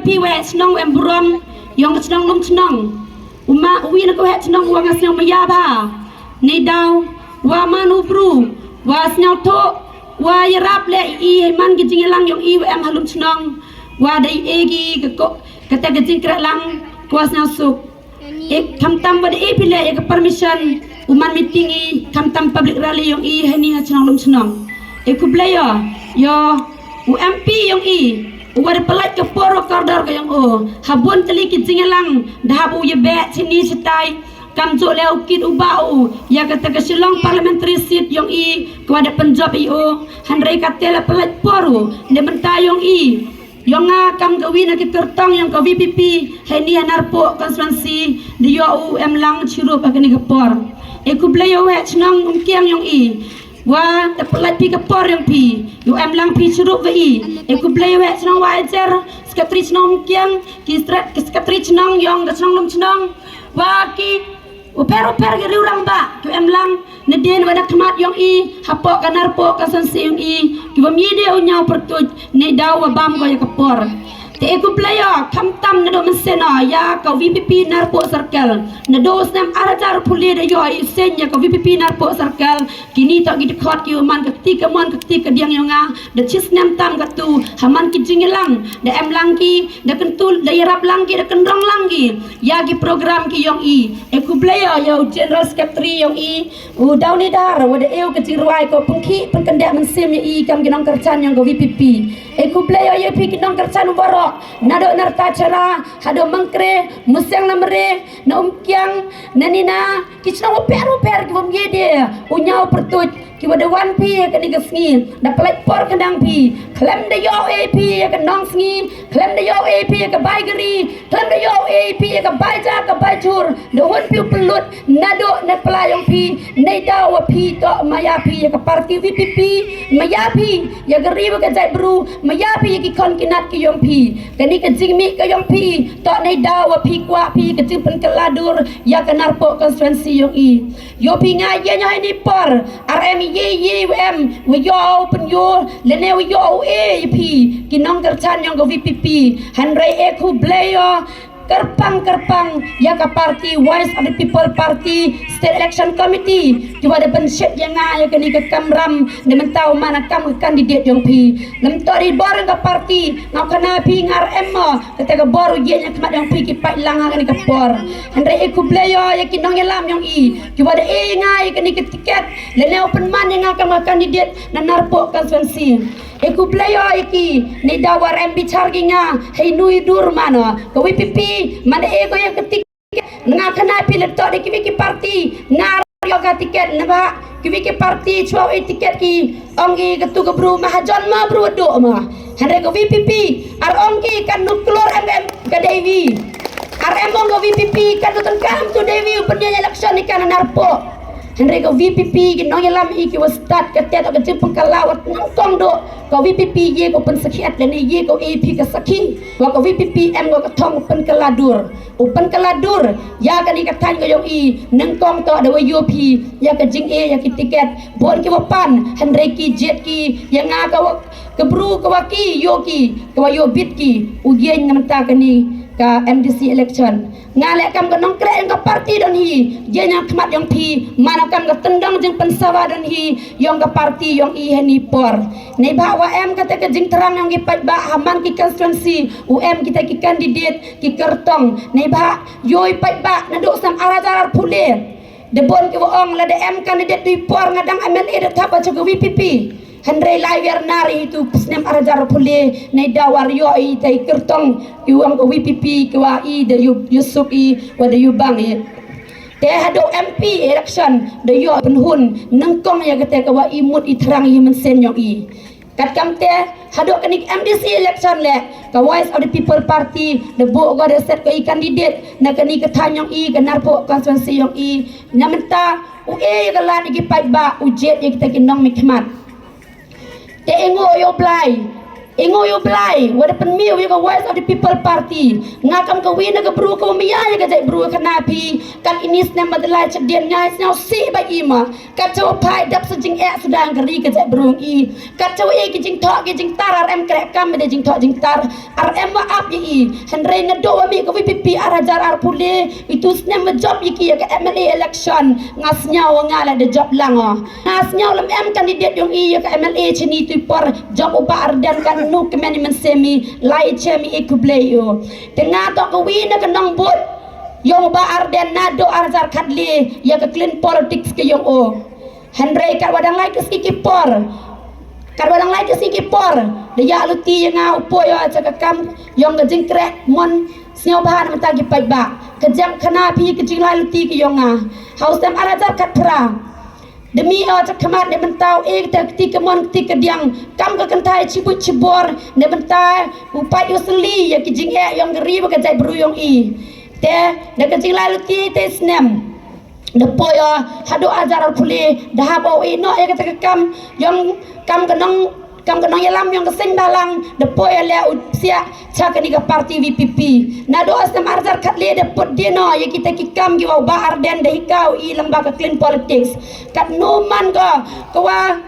พี่แหวะน้องแอมบรอนยองกับน้องล้มน้องมาวินักแหวะน้องวางน้องมายาบ้าในดาวว่ามานูบรูว่าสนาวโตว่ายรับเละอีมันกิจงลังยองอีแอมฮัลุมน้องว่าได้เอกีกะแต่กิจงกระลังกว่าสนาวสุกคำตำว่าได้พิเลก permission มันมีติ้งอีคำตำ public rally ยองอีให้นี่ฮัชน้องล้มน้องku player yo UMP yang wada pelat ke poro kardar ke yang habun teli kitsingelang dahabu ye be sini setai kamjo leu kit ubau ya kata ke silong parliamentary seat yang kepada penjob handrai katela pelat poro ne mentah yang yang kam gawin ke kertong yang ke VPP heni narpo konstituensi di yo UM lang cirup akani ke por ku player we chnong kiang yang wah terpelat pi kapor yang pi UM lang pi curuk ve ku play we senang wajar sekatri senang kiang ki sekatri senang yang senang lum senang wah ki oper ke riurang ba UM lang nedien wana kemat yang hapok kanarpo kasansi yang ki bamide unyau pertuj ne daw bam ko ya kapor te ku player kam tam nado mensena ya ka VPP narpo circle nado snam arajar puli de yo senya ka VPP narpo circle kini tak gid khot ki man ketika diang yonga de cisnam tam katu haman ki jingelang de em lang ki de kentul de yarap lang ki de kendrong lang ki ya ki program ki yong ku player yo general secretary yong daw ni dar wada eu ke jirwai ko pengki penkendak mensim ya kam ginong kercan yang ka VPP ku player yo pi ginong kercan baro nado narta cara hado mangkre musyang namre na umkyang nanina kichna oper ki bom yede unyau pertuj ki wada wan pi ka ni gasngi da pelat por kendang pi klem de yo ap ka nong sngi klem de yo ap ka baigeri klem de yo ap ka baija ka baijur de hon pi pelut nado na pelayong pi nei daw pi to maya pi ka parti VPP maya pi ya geri ka jai bru maya pi ki kon kinat ki yong pi kani ke jingmi ke yong pi to nei daw pi kwa pi ke jimpen keladur ya ke narpo konstituensi yong yo pi ngai ye nyai ni por RM ye em we yo pen yo le ne we yo ap ki nong kerchan yong ke VPP hanrai ku blayo kerpang ya ka party Voice of the People Party State Election Committee cuba ada pensyet yang ya kini ke kamram de mentau mana kam kandidat yang pi lam tori bor ka party ngau kana pi ngar emma ketika boru ye yang kemat yang pi ki pai lang kini ke por andre ku blayo ya ki nong yelam yang cuba ada ngai kini ke tiket le ne open man yang kam kandidat na narpo konstituensi ku playo iki ni dawar MB charginga hei nui dur mana ke VPP mana ego yang ketik nga kana pilet to de ki party ngar yo ka tiket naba ki party chwa tiket ki ongi ketu ke bru mahajon ma bru do ma hande ke VPP ar ongi kan nuklor MM ke Dewi ar emong ke VPP kan tutan kam tu Dewi penyanyi election ikan narpo Henry ko VPP ginong yalam iki was start ketet ke jepang kalawat nongkong do ko VPP ye ko pen sakhiat le ye ko AP ke sakhi ko VPP em ko thong pen kaladur open kaladur ya kan ikatan ko yong nongkong to de UP ya ke jing ya ki tiket bon ki wapan Henry ki jet ki yang nga ko kebru ko waki yo ki ko yo bit ki ugen namta kani ka MDC election ngalek kam ka nong kren ka parti don hi je nya khmat yong thi mana kam ka tendang jeng pensawa don hi yong ka parti yong hani por nei bawa em kata ke jing terang yang ki pat ba haman ki konstituensi UM kita ki kandidat ki kertong nei ba yoi pat ba nado sam arajar pule de bon ki wong la de em kandidat di por ngadang MLA de thapa cho VPP Handrai laiwer nari itu pisnem arajar pule nei dawar yo tai kertong iwang ko VPP kwa de Yusuf wa de Yubang te hado MP election de yo penhun nengkong ya kata kwa imut iterang mensen yo kat kamte hado kanik MDC election le ka Voice of the People Party de bo go de set ko kandidat na kani ka thanyong ke narpo konstituensi yo nyamenta ka lan ki pai ba ujet ya kita kinong mikmat te engo yo blai Ingo yo blai, wada penmiu yo voice of the people party. Ngakam ka wina ka bru ka maya ya ka jai bru ka napi. Kan ini snem madalai cedian ngai snau si ba ima. Kat caw pai dap sejing ek sudang keri ka jai bru i. Kat caw e ki jing thok ki jing tar RM krek kam de jing thok jing tar. RM ma ap yi. Henry na do mi ka VPP arajar ar pule. Itu snem ma job yi ya ka MLA election. Ngas nyau ngala de job lango. Ngas nyau lam M kandidat yung i ya ka MLA chini tu por job upa ardan kan nu kemeni mensemi lai chemi ikubleyo tengah to kawi na kanang bot yong ba arden nado arzar kadli ya ke clean politics ke yong o Henry kar wadang lai ke sikipor de ya luti yang au po yo cha kam yong ke jingkrek mon snyo ban matagi pai ba ke jam khana phi ke jing lai luti ke yong a haus tem arzar katra demi cak kemat ne mentau ketika mon ketika diang kam ke kentai cibut cibor ne mentai upai usli ya kijing yang geri ba kajai beruyong i te de kijing lalu ti te snem de poyo hado ajar puli dah bawa ino ya ketika kam yang kam kenong yalam yang kesing dalang de poyo le usia cak ni ke parti VPP nado asam arzar katle de pot dino ya kita kikam ki ba arden de hikau i lembaga clean politics kat no man kawa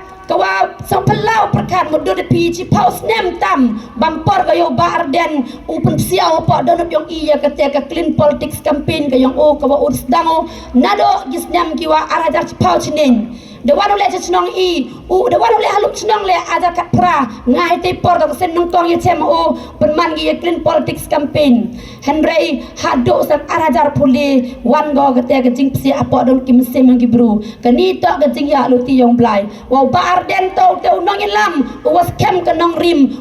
sapelau perkat mudo de pi ci paus nem tam bampor ga yo ba arden upun siau pa donop yang iya ketika clean politics campaign ga yang o kawa urs dango nado gisnem ki wa arajar ci paus nen de wanu le chnong i u de wanu le halup chnong le aja kat pra ngai te por do sen nong tong ye chem o penman gi clean politics campaign Henry hado sak arajar puli wan go gete ke jing psi apa don kim sem gi bru kani to ke jing ya luti yong blai wa bar den to nong lam was kem ke nong rim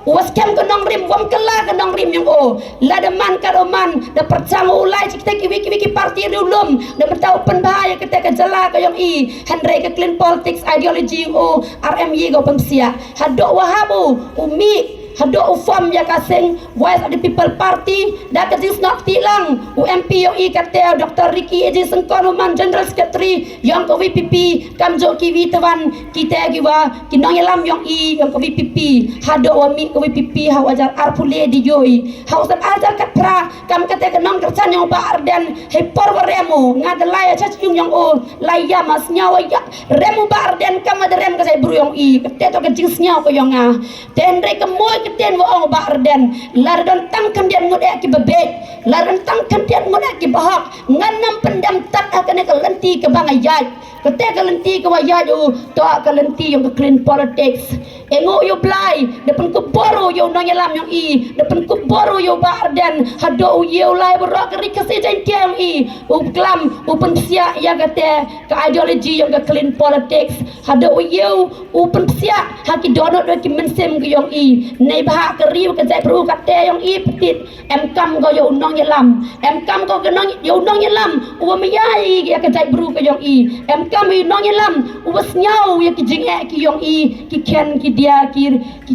was kem ke nong rim wam kala ke nong rim yang o la de man karoman de percang ulai kita ki wiki parti rulum de bertau pen bahaya kita ke jala ke yong i Henry ke clean politics ideology o RMY go pemsia hado wahabu umi hado ufam ya kasing voice of the people party da ke jis nak tilang UMP yo i kate Dr. Ricky Eji Sengkon man general secretary yang ko VPP kam jo ki witawan kita giwa kinong yalam yang i yang ko VPP hado wami ko VPP hawajar arpule di yoi hausan ajar katra kam kate kenong kersan yang ba arden he porwaremo ngadalaya chachung yang o laya mas nyawa ya remu ba arden kam ada rem ka sai bru yang i kate to ke jis nyaw ko yang a tenre kemoy keten wa ong ba arden lardon tang kandian ngode ki bebek lardon tang kandian ngode ki bahak nganam pendam tat akane ke lenti ke bangayat ketika lenti ke wayat u to ke lenti yang ke clean politics engo yo blai depan ku boru yo nong yalam yang i depan ku boru yo ba arden hado yo lai berok ri ke se jeng i u klam u pensia ya kate ke ideology yang ke clean politics hado yo u pensia haki donot do ki mensem ke yang i nei bah ke riu ke jai pru kate yang i petit em kam go yo nong yalam em kam go ke nong yo nong yalam u mayai ya ke jai pru ke yang i em kam i nong yalam u wasnyau ya ki jing ki yang i ki ken ki dia ki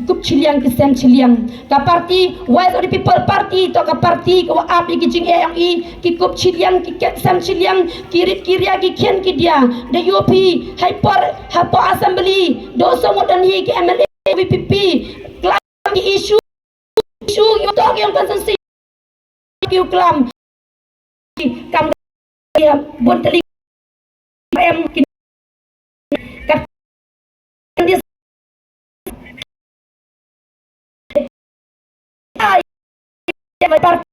kup chiliang ki sem chiliang ka parti wise of the people party to ka parti ko ap ki jing yang i ki kup chiliang ki ket sem chiliang kirit kiria ki ken ki dia de UP hyper assembly do so modan hi ki MLA VPP klam ki issue yo to yang konsensi ki klam kam ya bon teli em ki ka